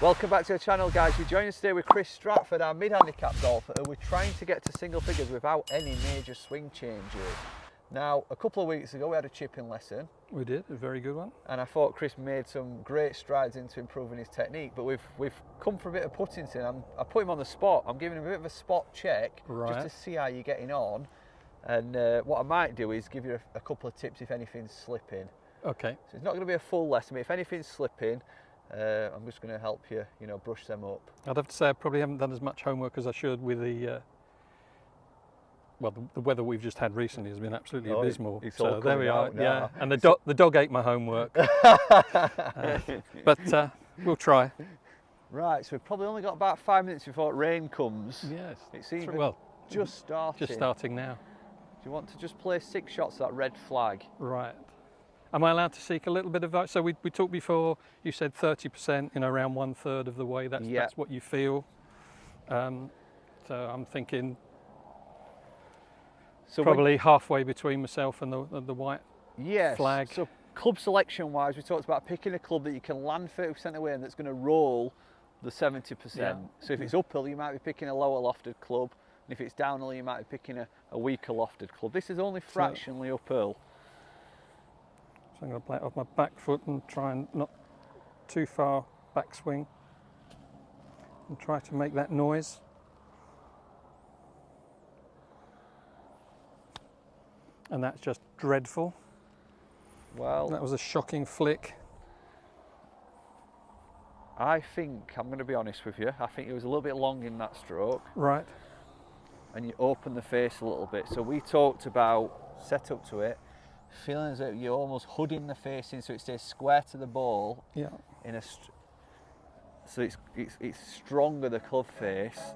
Welcome back to the channel, guys. You're joining us today with Chris Stratford, our mid-handicap golfer, who we're trying to get to single figures without any major swing changes. Now, a couple of weeks ago we had a chipping lesson. We did, a very good one. And I thought Chris made some great strides into improving his technique, but we've come for a bit of putting today. I put him on the spot. I'm giving him a bit of a spot check, just to see how you're getting on. And what I might do is give you a couple of tips if anything's slipping. Okay. So it's not going to be a full lesson, but if anything's slipping, I'm just going to help you, brush them up. I'd have to say I probably haven't done as much homework as I should with the, the weather we've just had recently has been absolutely abysmal. So there we are, yeah. And the dog ate my homework. But we'll try. Right, so we've probably only got about 5 minutes before rain comes. Yes. It's even just starting. Just starting now. Do you want to just play 6 shots of that red flag? Right. Am I allowed to seek a little bit of advice? So we talked before, you said 30%, around 1/3 of the way, that's what you feel. So I'm thinking probably halfway between myself and the white flag. So club selection wise, we talked about picking a club that you can land 30% away and that's going to roll the 70%. Yeah. So if it's uphill, you might be picking a lower lofted club. And if it's downhill, you might be picking a weaker lofted club. This is only fractionally uphill. So I'm going to play it off my back foot and try and not too far backswing and try to make that noise. And that's just dreadful. Well, that was a shocking flick. I think, I'm going to be honest with you, I think it was a little bit long in that stroke. Right. And you open the face a little bit. So we talked about set up to it, feeling as though you're almost hooding the face in so it stays square to the ball. Yeah. So it's stronger, the club face,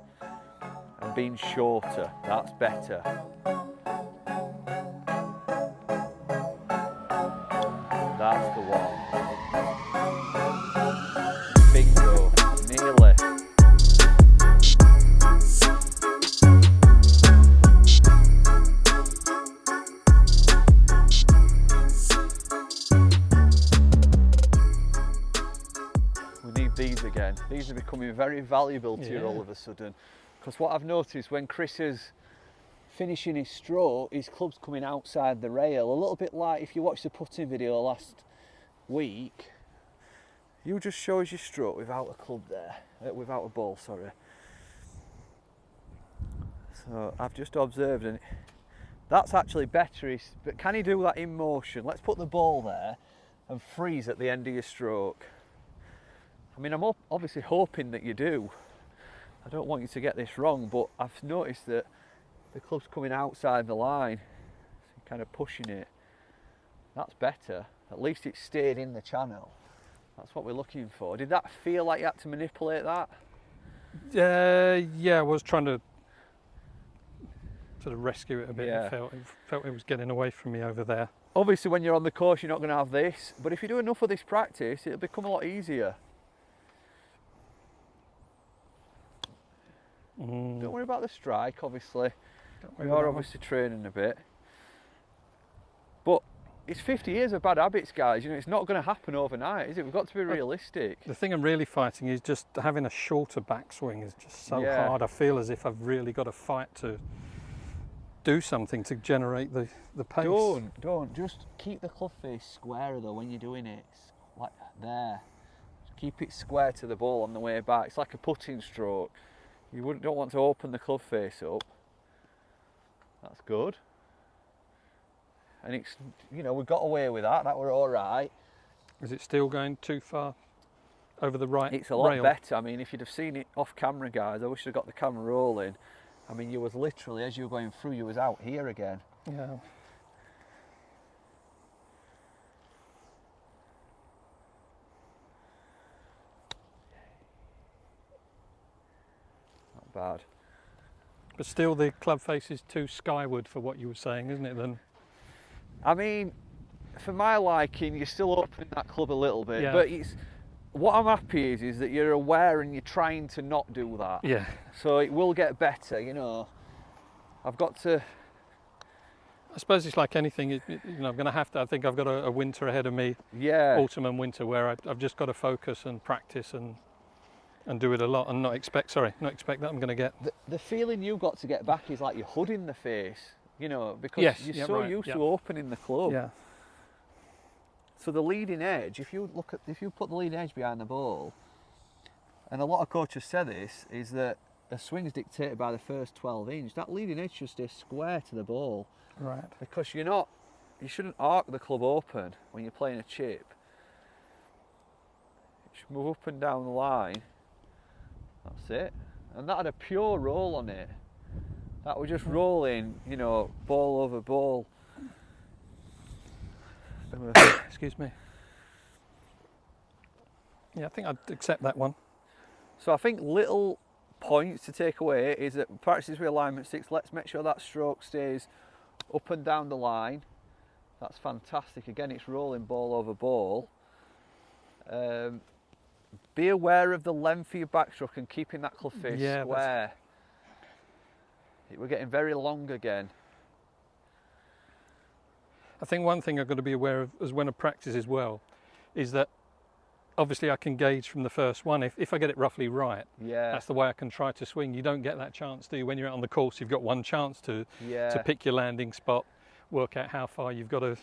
and being shorter. That's better. That's the one. Bingo. Nearly. These again. These are becoming very valuable to you all of a sudden, because what I've noticed when Chris is finishing his stroke, his club's coming outside the rail, a little bit like if you watched the putting video last week. You just show us your stroke without a club there, without a ball, sorry. So I've just observed, and that's actually better. But can he do that in motion? Let's put the ball there and freeze at the end of your stroke. I mean, I'm obviously hoping that you do. I don't want you to get this wrong, but I've noticed that the club's coming outside the line, so you're kind of pushing it. That's better. At least it stayed in the channel. That's what we're looking for. Did that feel like you had to manipulate that? Yeah, I was trying to sort of rescue it a bit. Yeah. I felt it was getting away from me over there. Obviously, when you're on the course, you're not going to have this, but if you do enough of this practice, it'll become a lot easier. Don't worry about the strike, obviously. We are obviously training a bit. But it's 50 years of bad habits, guys. It's not going to happen overnight, is it? We've got to be realistic. The thing I'm really fighting is just having a shorter backswing is just so hard. I feel as if I've really got to fight to do something to generate the pace. Don't. Just keep the club face square though when you're doing it. Like there. Just keep it square to the ball on the way back. It's like a putting stroke. You don't want to open the club face up. That's good. And it's, we got away with that. That were all right. Is it still going too far over the right rail? It's a lot better. I mean, if you'd have seen it off camera, guys, I wish I'd got the camera rolling. I mean, you was literally, as you were going through, you was out here again. Yeah. Bad. But still the club face is too skyward for what you were saying, isn't it then? I mean, for my liking, you're still opening that club a little bit, but what I'm happy is that you're aware and you're trying to not do that. Yeah. So it will get better, I've got to I suppose it's like anything, I'm going to have to, I think I've got a winter ahead of me, yeah, autumn and winter, where I've just got to focus and practice and And do it a lot and not expect that I'm going to get... The feeling you got to get back is like you're hood in the face, you know, because you're so used to opening the club. Yeah. So the leading edge, if you put the leading edge behind the ball, and a lot of coaches say this, is that a swing is dictated by the first 12 inch. That leading edge should stay square to the ball. Right. Because you shouldn't arc the club open when you're playing a chip. It should move up and down the line. That's it. And that had a pure roll on it. That was just rolling, you know, ball over ball. Excuse me. Yeah, I think I'd accept that one. So I think little points to take away is that practice with alignment sticks. Let's make sure that stroke stays up and down the line. That's fantastic. Again, it's rolling ball over ball. Be aware of the length of your backstroke and keeping that club face square. We're getting very long again. I think one thing I've got to be aware of as when I practice as well is that obviously I can gauge from the first one. If I get it roughly right, that's the way I can try to swing. You don't get that chance, do you? When you're out on the course, you've got one chance to pick your landing spot, work out how far you've got to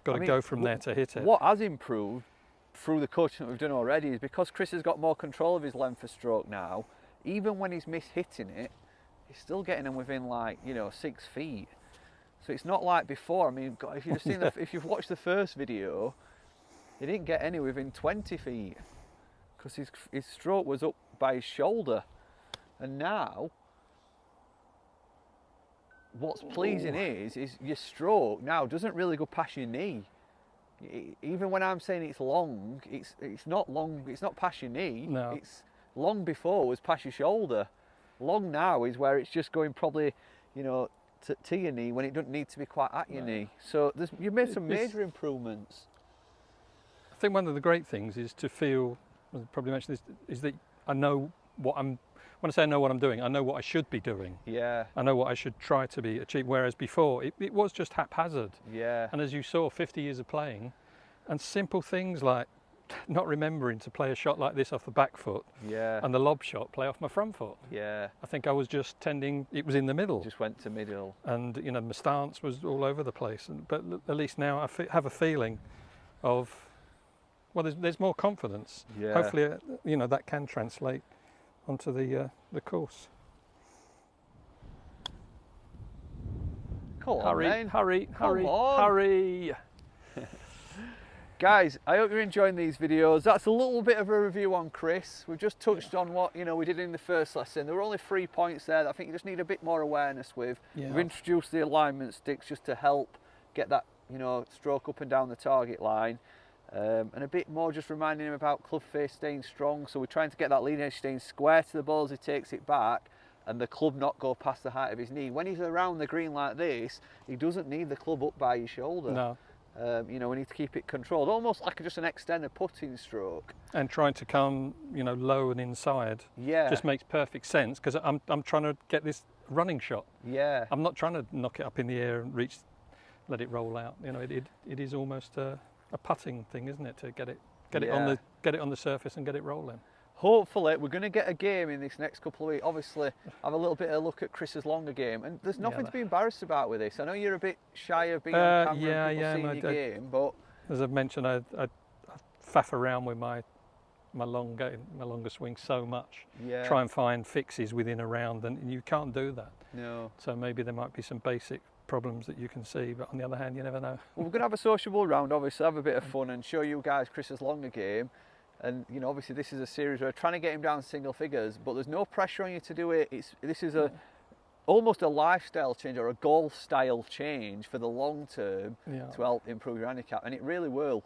go from there to hit it. What has improved through the coaching that we've done already is because Chris has got more control of his length of stroke now, even when he's mishitting it, he's still getting them within, like, you know, 6 feet. So it's not like before. I mean, if you've seen if you've watched the first video, he didn't get any within 20 feet because his stroke was up by his shoulder. And now, what's pleasing is your stroke now doesn't really go past your knee. Even when I'm saying it's long, it's not long. It's not past your knee. No. It's long before was past your shoulder. Long now is where it's just going probably, you know, to your knee when it doesn't need to be quite at your knee. So you've made some major improvements. I think one of the great things is to feel, I probably mentioned this, is that I know what I'm, when I say I know what I'm doing, I know what I should be doing. Yeah. I know what I should try to be achieving, whereas before it was just haphazard. Yeah. And as you saw, 50 years of playing, and simple things like not remembering to play a shot like this off the back foot, and the lob shot play off my front foot. Yeah. I think I was just tending, it was in the middle. Just went to middle. And, you know, my stance was all over the place. But at least now I have a feeling of, well, there's more confidence. Yeah. Hopefully, you know, that can translate onto the course. Come on, man. Hurry. Guys, I hope you're enjoying these videos. That's a little bit of a review on Chris. We've just touched on what, you know, we did in the first lesson. There were only 3 points there that I think you just need a bit more awareness with. Yeah. We've introduced the alignment sticks just to help get that, you know, stroke up and down the target line. And a bit more just reminding him about club face staying strong. So we're trying to get that leading edge staying square to the ball as he takes it back, and the club not go past the height of his knee. When he's around the green like this, he doesn't need the club up by his shoulder. No. You know, we need to keep it controlled, almost like just an extended putting stroke. And trying to come, you know, low and inside. Yeah. Just makes perfect sense because I'm trying to get this running shot. Yeah. I'm not trying to knock it up in the air and let it roll out. You know, it is almost a putting thing, isn't it? To get it on the surface and get it rolling. Hopefully, we're going to get a game in this next couple of weeks. Obviously, have a little bit of a look at Chris's longer game, and there's nothing to be embarrassed about with this. I know you're a bit shy of being on camera and people seeing your game, but as I've mentioned, I faff around with my longer swing so much. Yeah. Try and find fixes within a round, and you can't do that. No. So maybe there might be some basic problems that you can see, but on the other hand, you never know. Well, we're going to have a sociable round, obviously, have a bit of fun and show you guys Chris's longer game. And, you know, obviously this is a series where we're trying to get him down single figures, but there's no pressure on you to do it. This is almost a lifestyle change or a golf style change for the long term to help improve your handicap, and it really will.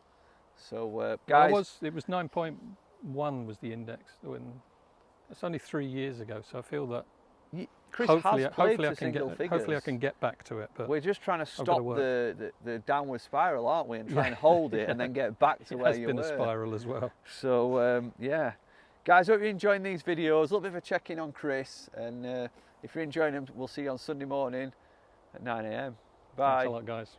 So, guys, well, it was 9.1 was the index. It's only 3 years ago, so I feel that Chris hopefully I can get back to it. But we're just trying to stop the downward spiral, aren't we? And try and hold it and then get back to where you were. It has been a spiral as well. So yeah, guys, hope you're enjoying these videos. A little bit of a check-in on Chris, and if you're enjoying them, we'll see you on Sunday morning at 9 AM. Bye. Thanks a lot, guys.